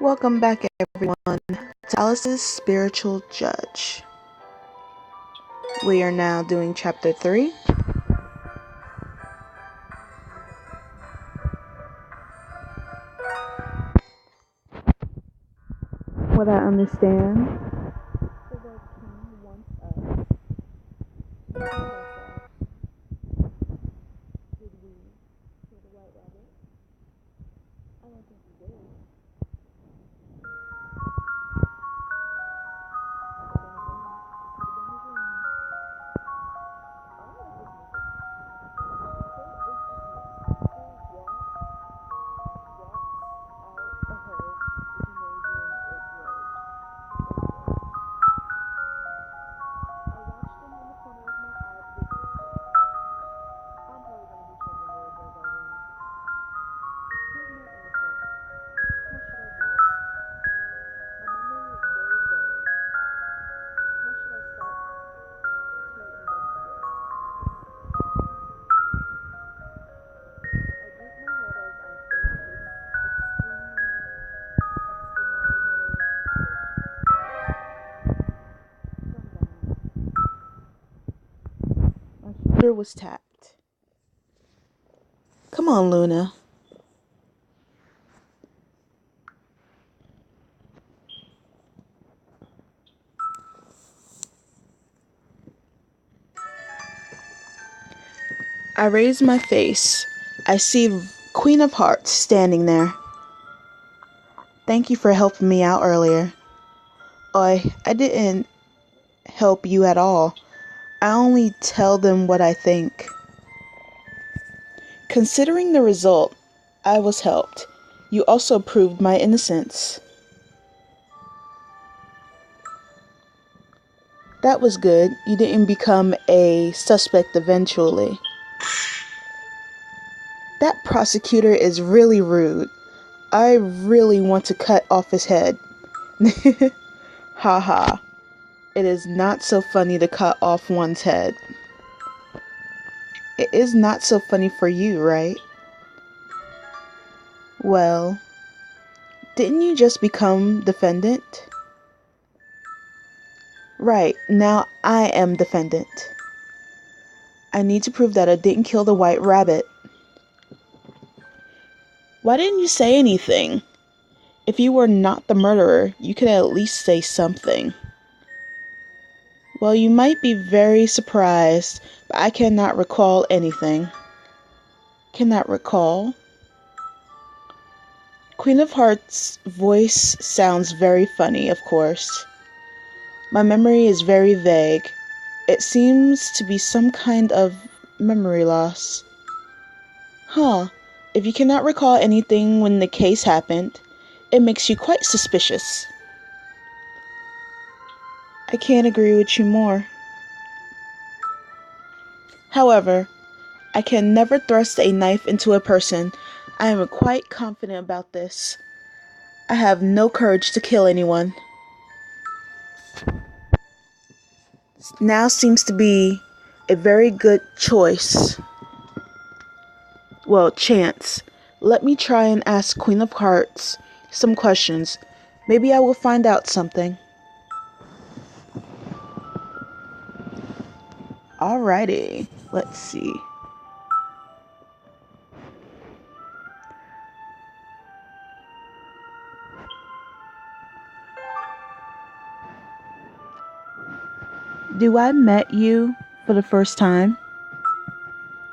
Welcome back, everyone, to Alice's Spiritual Judge. We are now doing Chapter 3. What I understand, the Red King wants us to prove ourselves. Did we kill the White Rabbit? I don't think we did. Was tapped. Come on, Luna. I raise my face. I see Queen of Hearts standing there. Thank you for helping me out earlier. I didn't help you at all. I only tell them what I think. Considering the result, I was helped. You also proved my innocence. That was good. You didn't become a suspect eventually. That prosecutor is really rude. I really want to cut off his head. Haha. It is not so funny to cut off one's head. It is not so funny for you, right? Well, didn't you just become defendant? Right, now I am defendant. I need to prove that I didn't kill the White Rabbit. Why didn't you say anything? If you were not the murderer, you could at least say something. Well, you might be very surprised, but I cannot recall anything. Cannot recall? Queen of Hearts' voice sounds very funny, of course. My memory is very vague. It seems to be some kind of memory loss. Huh. If you cannot recall anything when the case happened, it makes you quite suspicious. I can't agree with you more. However, I can never thrust a knife into a person. I am quite confident about this. I have no courage to kill anyone. Now seems to be a very good choice. Well, chance. Let me try and ask Queen of Hearts some questions. Maybe I will find out something. Alrighty, let's see. Do I met you for the first time?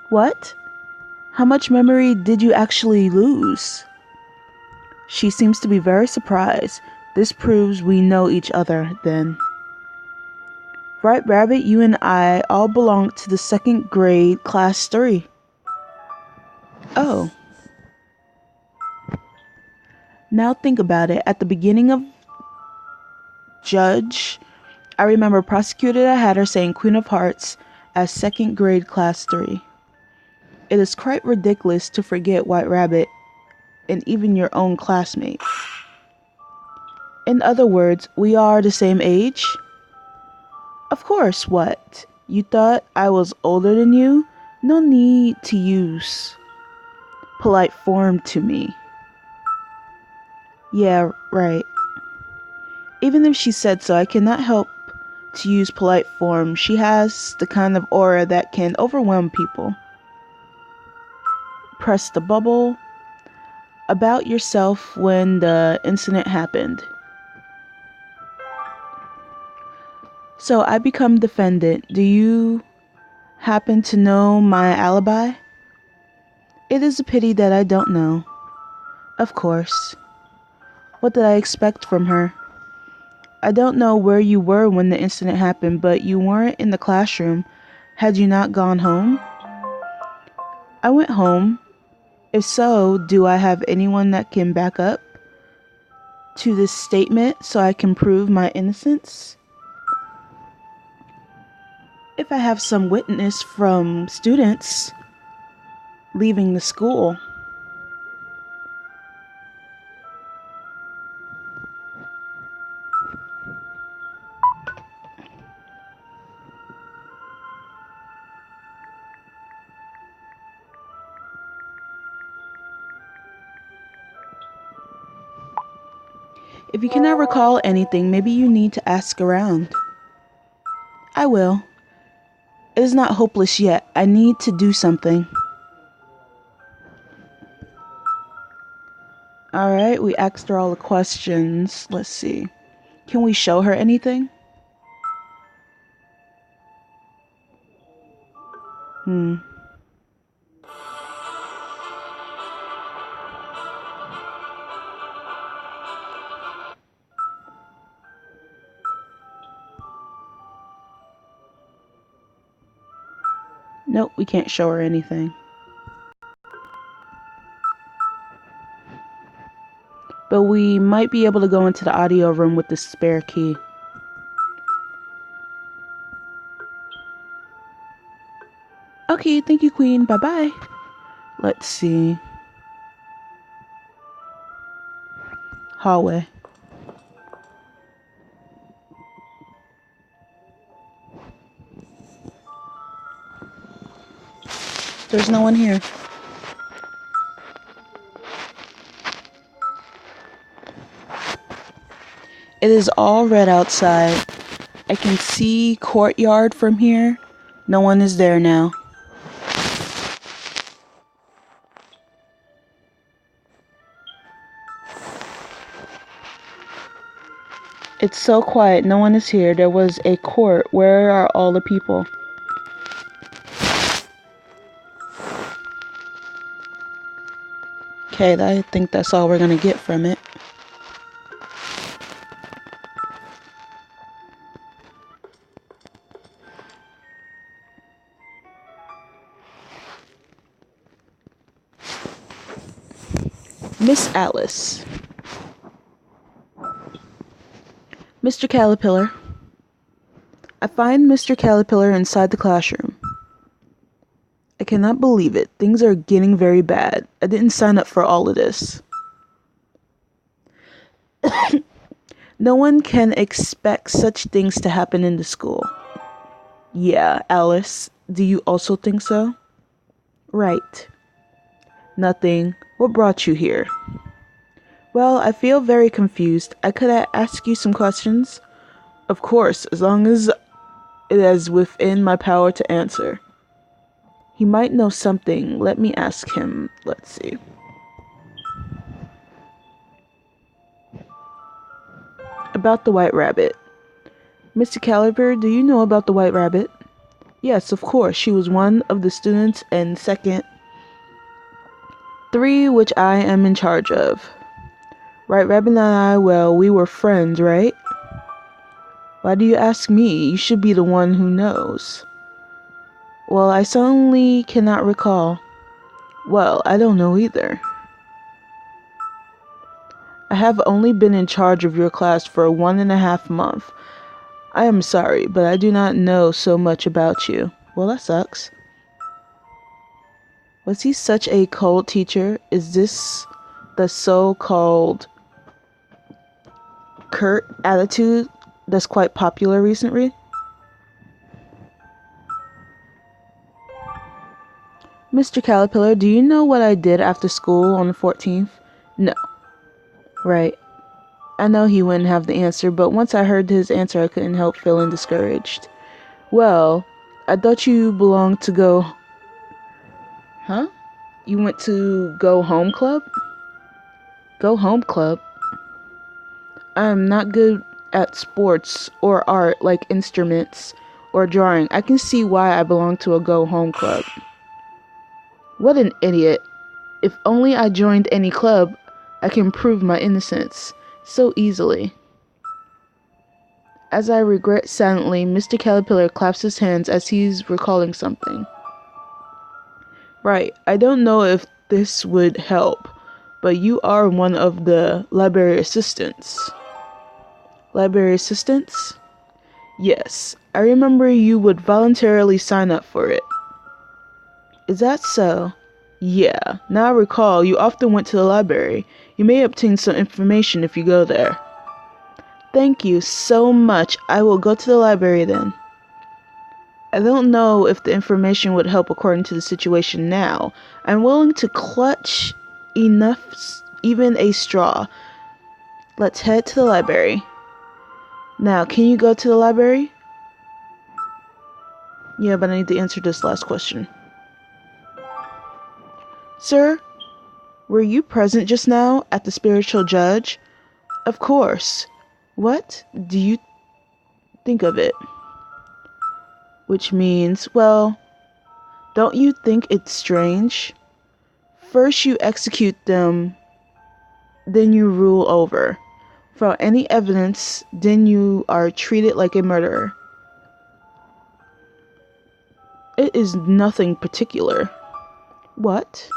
What? How much memory did you actually lose? She seems to be very surprised. This proves we know each other, then. Right, Rabbit, you and I all belong to the second grade, class 3. Oh. Now think about it. At the beginning of Judge, I remember Prosecutor had her saying Queen of Hearts as second grade, class 3. It is quite ridiculous to forget White Rabbit and even your own classmate. In other words, we are the same age? Of course, what? You thought I was older than you? No need to use polite form to me. Yeah, right. Even if she said so, I cannot help to use polite form. She has the kind of aura that can overwhelm people. Press the bubble. About yourself when the incident happened. So I become defendant. Do you happen to know my alibi? It is a pity that I don't know. Of course. What did I expect from her? I don't know where you were when the incident happened, but you weren't in the classroom. Had you not gone home? I went home. If so, do I have anyone that can back up to this statement so I can prove my innocence? If I have some witness from students leaving the school. If you cannot recall anything, maybe you need to ask around. I will. It is not hopeless yet. I need to do something. Alright, we asked her all the questions. Let's see. Can we show her anything? Nope, we can't show her anything. But we might be able to go into the audio room with the spare key. Okay, thank you, Queen. Bye-bye. Let's see. Hallway. There's no one here. It is all red outside. I can see courtyard from here. No one is there now. It's so quiet. No one is here. There was a court. Where are all the people? Okay, I think that's all we're gonna get from it. Miss Alice. Mr. Caterpillar. I find Mr. Caterpillar inside the classroom. I cannot believe it. Things are getting very bad. I didn't sign up for all of this. No one can expect such things to happen in the school. Yeah, Alice. Do you also think so? Right. Nothing. What brought you here? Well, I feel very confused. Could I ask you some questions? Of course, as long as it is within my power to answer. He might know something. Let me ask him. Let's see. About the White Rabbit. Mr. Caliber, do you know about the White Rabbit? Yes, of course. She was one of the students in second 3, which I am in charge of. White Rabbit and I, well, we were friends, right? Why do you ask me? You should be the one who knows. Well, I suddenly cannot recall. Well, I don't know either. I have only been in charge of your class for 1.5 months. I am sorry, but I do not know so much about you. Well, that sucks. Was he such a cold teacher? Is this the so-called curt attitude that's quite popular recently? Mr. Caterpillar, do you know what I did after school on the 14th? No. Right. I know he wouldn't have the answer, but once I heard his answer, I couldn't help feeling discouraged. Well, I thought you belonged to go... Huh? You went to Go Home Club? Go Home Club? I am not good at sports or art like instruments or drawing. I can see why I belong to a Go Home Club. What an idiot. If only I joined any club, I can prove my innocence so easily. As I regret silently, Mr. Caterpillar claps his hands as he's recalling something. Right, I don't know if this would help, but you are one of the library assistants. Library assistants? Yes, I remember you would voluntarily sign up for it. Is that so? Yeah, now I recall you often went to the library. You may obtain some information if you go there. Thank you so much. I will go to the library then. I don't know if the information would help according to the situation now. I'm willing to clutch even a straw. Let's head to the library. Now, can you go to the library? Yeah, but I need to answer this last question. Sir, were you present just now at the spiritual judge? Of course. What do you think of it? Which means, well, don't you think it's strange? First you execute them, then you rule over. Without any evidence, then you are treated like a murderer. It is nothing particular. What?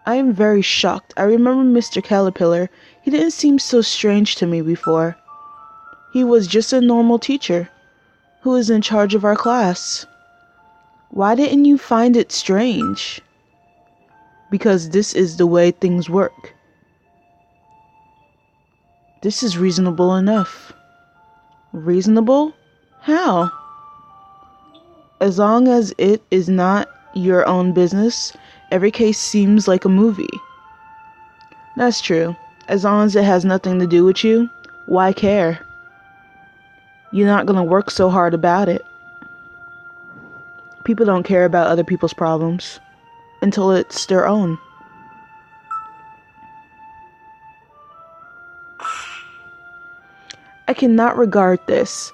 I am very shocked. I remember Mr. Caterpillar. He didn't seem so strange to me before. He was just a normal teacher who is in charge of our class. Why didn't you find it strange? Because this is the way things work. This is reasonable enough. Reasonable? How? As long as it is not your own business, every case seems like a movie. That's true. As long as it has nothing to do with you, why care? You're not gonna work so hard about it. People don't care about other people's problems until it's their own. I cannot regard this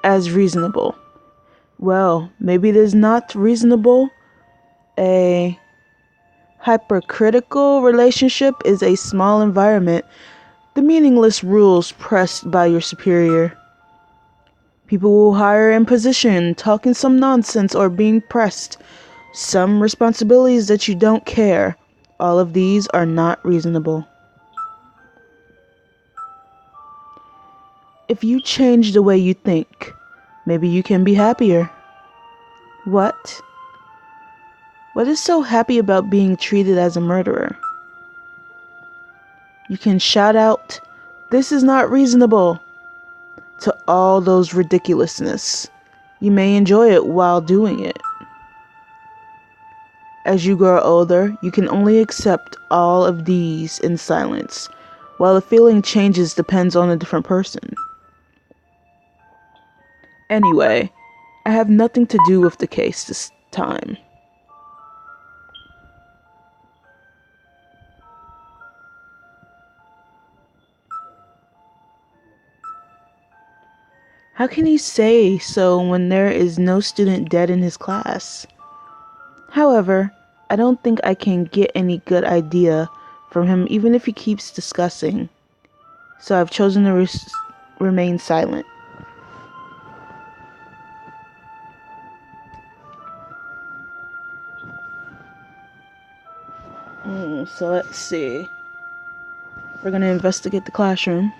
as reasonable. Well, maybe it is not reasonable. A hypercritical relationship is a small environment, the meaningless rules pressed by your superior. People will hire in position, talking some nonsense or being pressed. Some responsibilities that you don't care. All of these are not reasonable. If you change the way you think, maybe you can be happier. What? What is so happy about being treated as a murderer? You can shout out, "This is not reasonable," to all those ridiculousness. You may enjoy it while doing it. As you grow older, you can only accept all of these in silence, while the feeling changes depends on a different person. Anyway, I have nothing to do with the case this time. How can he say so when there is no student dead in his class? However, I don't think I can get any good idea from him even if he keeps discussing. So I've chosen to remain silent. So let's see. We're going to investigate the classroom.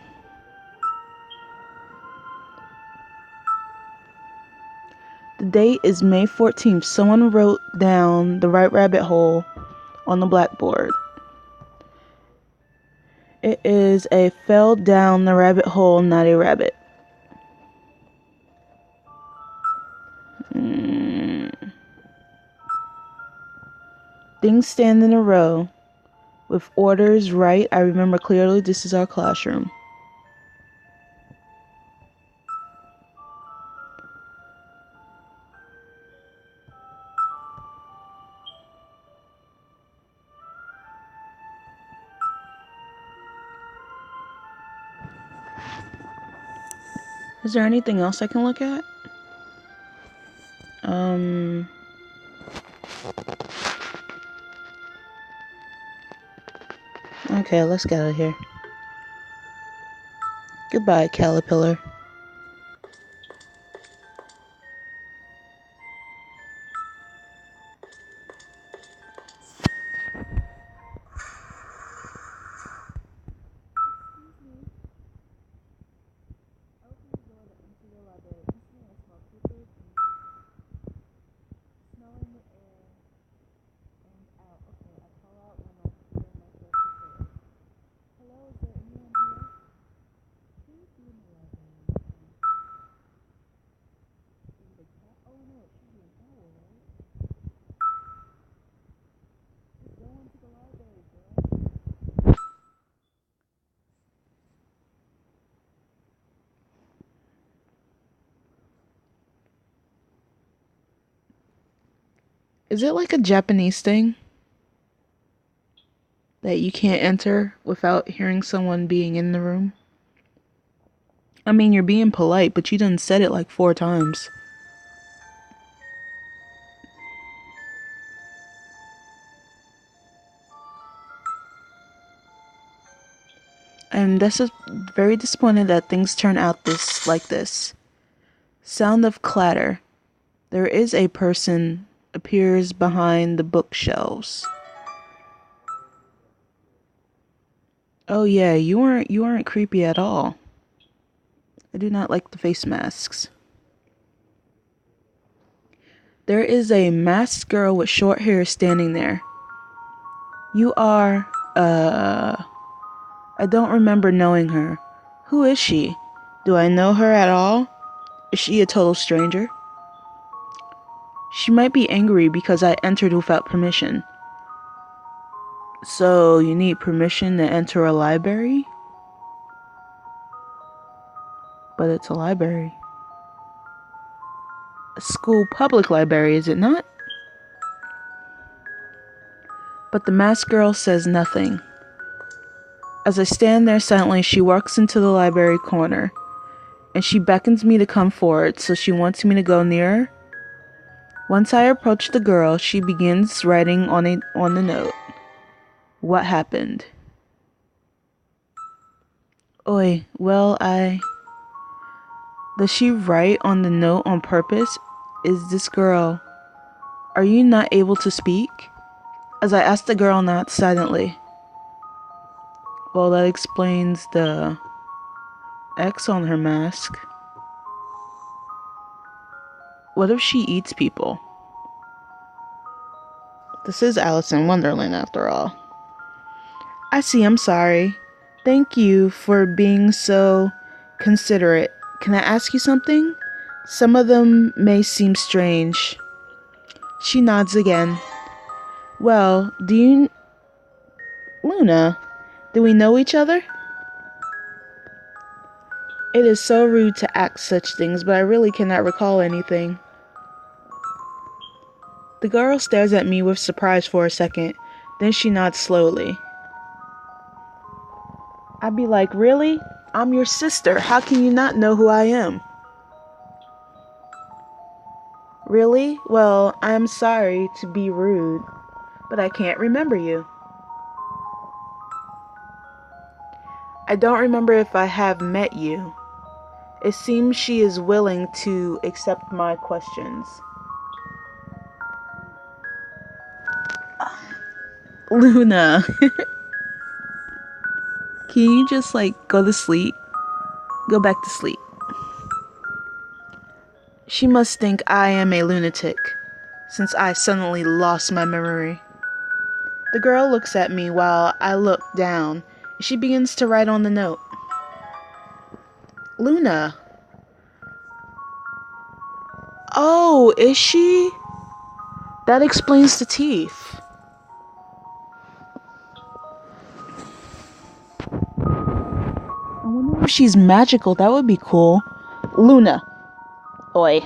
The date is May 14th. Someone wrote down the right rabbit hole on the blackboard. It is a fell down the rabbit hole, not a rabbit. Things stand in a row. With orders right, I remember clearly this is our classroom. Is there anything else I can look at? Okay, let's get out of here. Goodbye, caterpillar. Is it like a Japanese thing that you can't enter without hearing someone being in the room? I mean, you're being polite, but you done said it like 4 times. And this is very disappointed that things turn out like this. Sound of clatter. There is a person appears behind the bookshelves. Oh yeah, you aren't creepy at all. I do not like the face masks. There is a masked girl with short hair standing there. You are, I don't remember knowing her. Who is she? Do I know her at all? Is she a total stranger? She might be angry because I entered without permission. So, you need permission to enter a library? But it's a library. A school public library, is it not? But the masked girl says nothing. As I stand there silently, she walks into the library corner, and she beckons me to come forward, so she wants me to go near her. Once I approach the girl, she begins writing on the note. What happened? Oi, well, Does she write on the note on purpose? Is this girl... Are you not able to speak? As I ask the girl not silently. Well, that explains the X on her mask. What if she eats people? This is Alice in Wonderland after all. I see, I'm sorry. Thank you for being so considerate. Can I ask you something? Some of them may seem strange. She nods again. Well, Luna, do we know each other? It is so rude to ask such things, but I really cannot recall anything. The girl stares at me with surprise for a second, then she nods slowly. I'd be like, really? I'm your sister. How can you not know who I am? Really? Well, I'm sorry to be rude, but I can't remember you. I don't remember if I have met you. It seems she is willing to accept my questions. Luna. Can you just go to sleep? Go back to sleep. She must think I am a lunatic, since I suddenly lost my memory. The girl looks at me while I look down. She begins to write on the note. Luna. Oh, is she? That explains the teeth. I wonder if she's magical. That would be cool. Luna. Oi.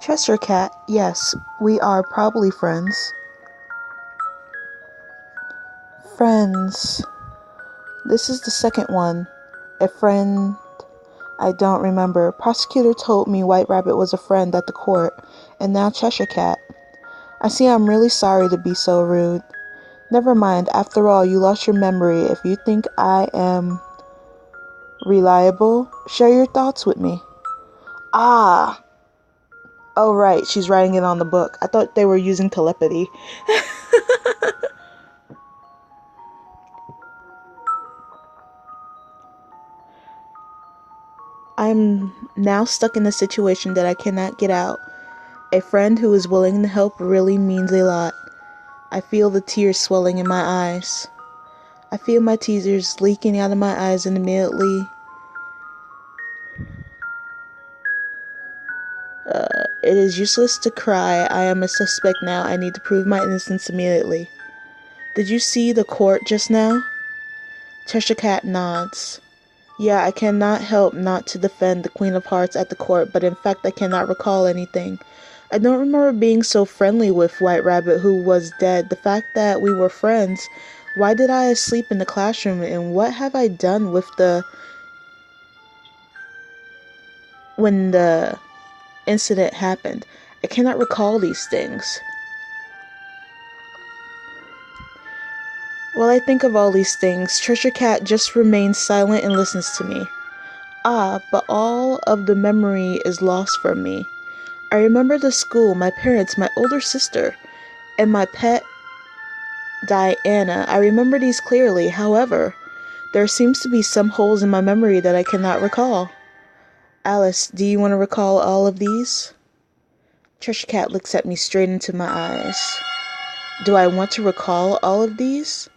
Cheshire Cat, yes, we are probably friends. Friends. This is the second one. A friend I don't remember. Prosecutor told me White Rabbit was a friend at the court, and now Cheshire Cat. I see I'm really sorry to be so rude. Never mind, after all, you lost your memory. If you think I am reliable, share your thoughts with me. Ah! Oh, right, she's writing it on the book. I thought they were using telepathy. I'm now stuck in a situation that I cannot get out. A friend who is willing to help really means a lot. I feel the tears swelling in my eyes. I feel my tears leaking out of my eyes and immediately... it is useless to cry. I am a suspect now. I need to prove my innocence immediately. Did you see the court just now? Cheshire Cat nods. Yeah, I cannot help not to defend the Queen of Hearts at the court, but in fact I cannot recall anything. I don't remember being so friendly with White Rabbit, who was dead. The fact that we were friends, why did I sleep in the classroom, and what have I done with when the incident happened? I cannot recall these things. While I think of all these things, Cheshire Cat just remains silent and listens to me. Ah, but all of the memory is lost from me. I remember the school, my parents, my older sister, and my pet, Diana. I remember these clearly. However, there seems to be some holes in my memory that I cannot recall. Alice, do you want to recall all of these? Cheshire Cat looks at me straight into my eyes. Do I want to recall all of these?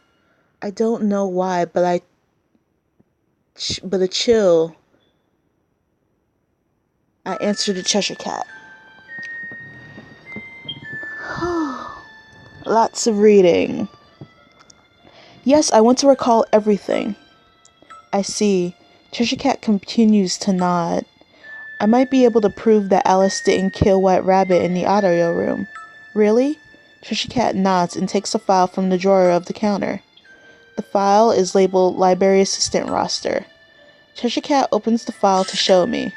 I don't know why, but a chill. I answered the Cheshire Cat. Lots of reading. Yes, I want to recall everything. I see. Cheshire Cat continues to nod. I might be able to prove that Alice didn't kill White Rabbit in the audio room. Really? Cheshire Cat nods and takes a file from the drawer of the counter. The file is labeled Library Assistant Roster. Cheshire Cat opens the file to show me.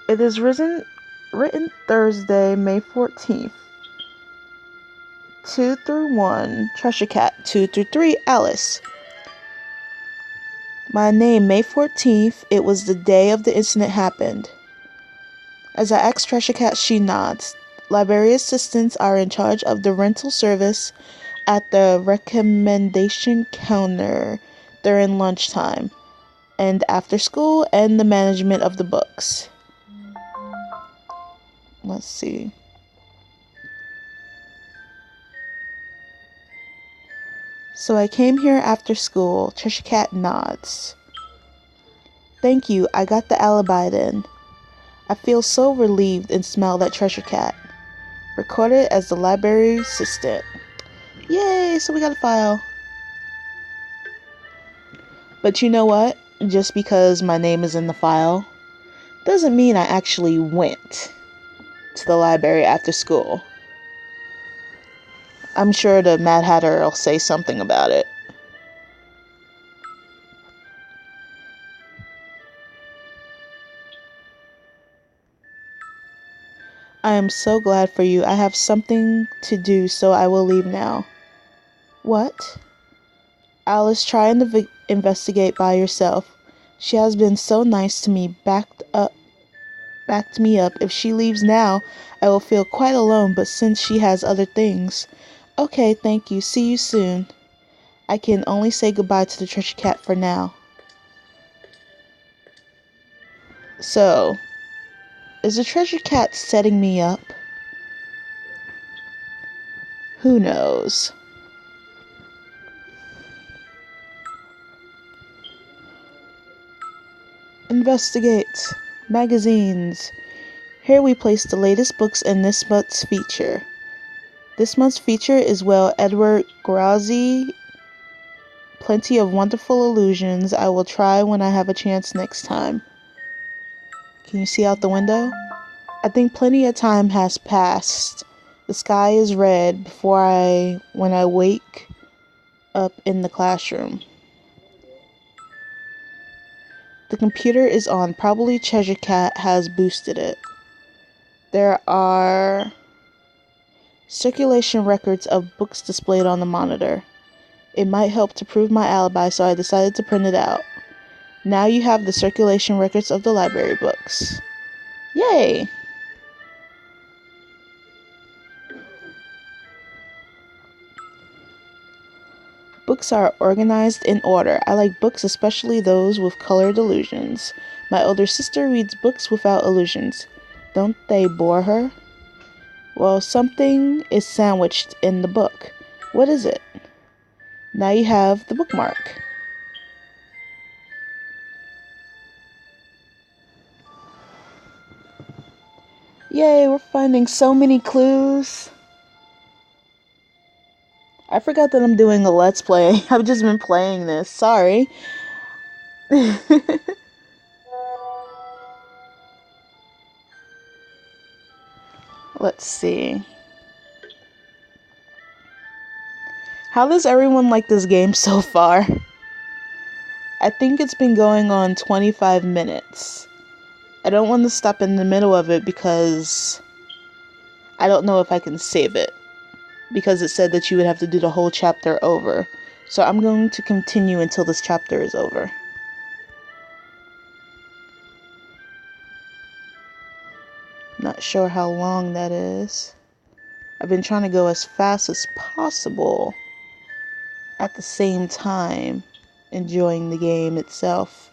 It is written Thursday, May 14th. 2 through 1, Cheshire Cat. 2 through 3, Alice. My name, May 14th. It was the day of the incident happened. As I ask Cheshire Cat, she nods. Library assistants are in charge of the rental service at the recommendation counter during lunchtime, and after school, and the management of the books. Let's see. So I came here after school. Cheshire Cat nods. Thank you, I got the alibi then. I feel so relieved and smiled at Cheshire Cat. Recorded as the library assistant. Yay, so we got a file. But you know what? Just because my name is in the file doesn't mean I actually went to the library after school. I'm sure the Mad Hatter will say something about it. I am so glad for you. I have something to do, so I will leave now. What? Alice, try and investigate by yourself. She has been so nice to me, backed me up. If she leaves now, I will feel quite alone, but since she has other things. Okay, thank you. See you soon. I can only say goodbye to the Cheshire Cat for now. So, is the Cheshire Cat setting me up? Who knows? Investigate. Magazines. Here we place the latest books in this month's feature. This month's feature is Edward Grazzi. Plenty of wonderful illusions. I will try when I have a chance next time. Can you see out the window? I think plenty of time has passed. The sky is red when I wake up in the classroom. The computer is on. Probably Treasure Cat has boosted it. There are circulation records of books displayed on the monitor. It might help to prove my alibi, so I decided to print it out. Now you have the circulation records of the library books. Yay! Books are organized in order. I like books, especially those with colored illusions. My older sister reads books without illusions. Don't they bore her? Well, something is sandwiched in the book. What is it? Now you have the bookmark. Yay, we're finding so many clues. I forgot that I'm doing a Let's Play. I've just been playing this. Sorry. Let's see. How does everyone like this game so far? I think it's been going on 25 minutes. I don't want to stop in the middle of it because I don't know if I can save it. Because it said that you would have to do the whole chapter over. So I'm going to continue until this chapter is over. Not sure how long that is. I've been trying to go as fast as possible at the same time enjoying the game itself.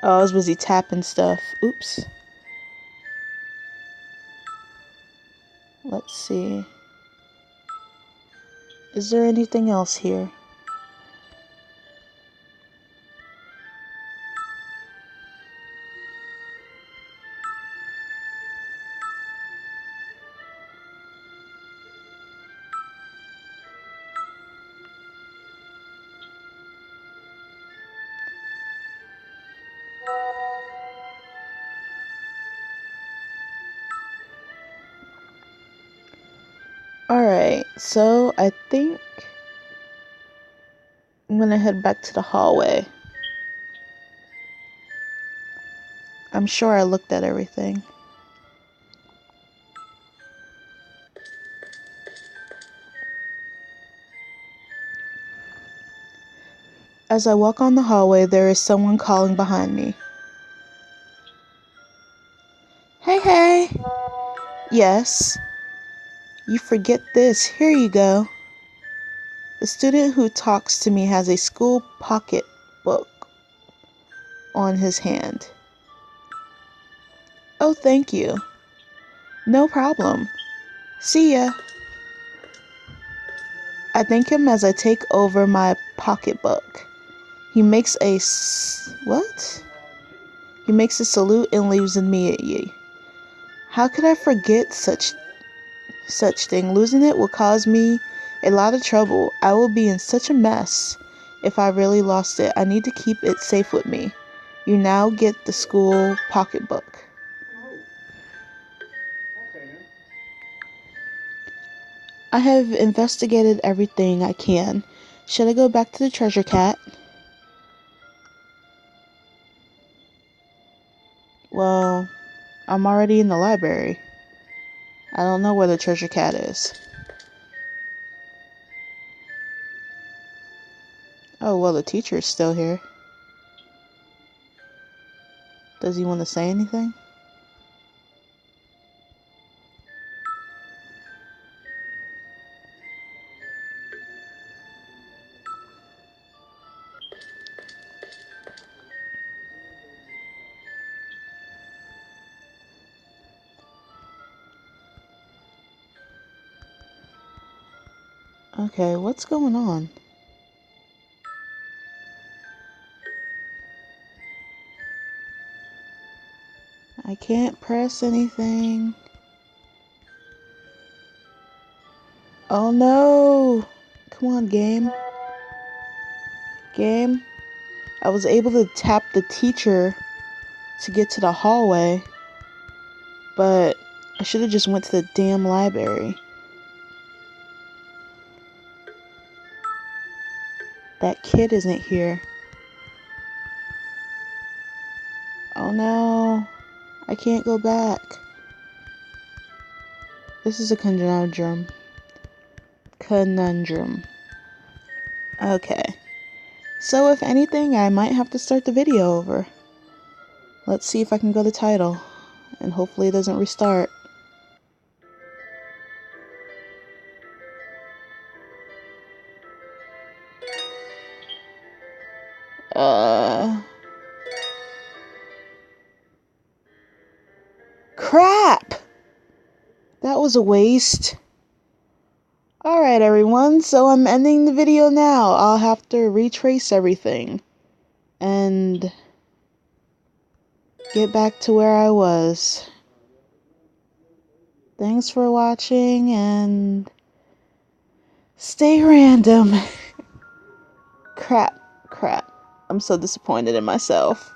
Oh, I was busy tapping stuff. Oops. Let's see. Is there anything else here? Alright, so I think I'm gonna head back to the hallway. I'm sure I looked at everything. As I walk on the hallway, there is someone calling behind me. Hey, hey! Yes. You forget this. Here you go. The student who talks to me has a school pocket book on his hand. Oh, thank you. No problem. See ya. I thank him as I take over my pocketbook. He makes a what? He makes a salute and leaves immediately. How could I forget such thing? Losing it will cause me a lot of trouble. I will be in such a mess if I really lost it. I need to keep it safe with me. You now get the school pocketbook. I have investigated everything I can. Should I go back to the treasure cat? Well, I'm already in the library. I don't know where the treasure cat is. Oh, well, the teacher is still here. Does he want to say anything? Okay, what's going on? I can't press anything. Oh no! Come on, game. Game. I was able to tap the teacher to get to the hallway, but I should have just went to the damn library. That kid isn't here. Oh no, I can't go back. This is a conundrum. Okay. So if anything, I might have to start the video over. Let's see if I can go to title, and hopefully it doesn't restart. Crap! That was a waste. Alright everyone, so I'm ending the video now. I'll have to retrace everything and get back to where I was. Thanks for watching and stay random. Crap. I'm so disappointed in myself.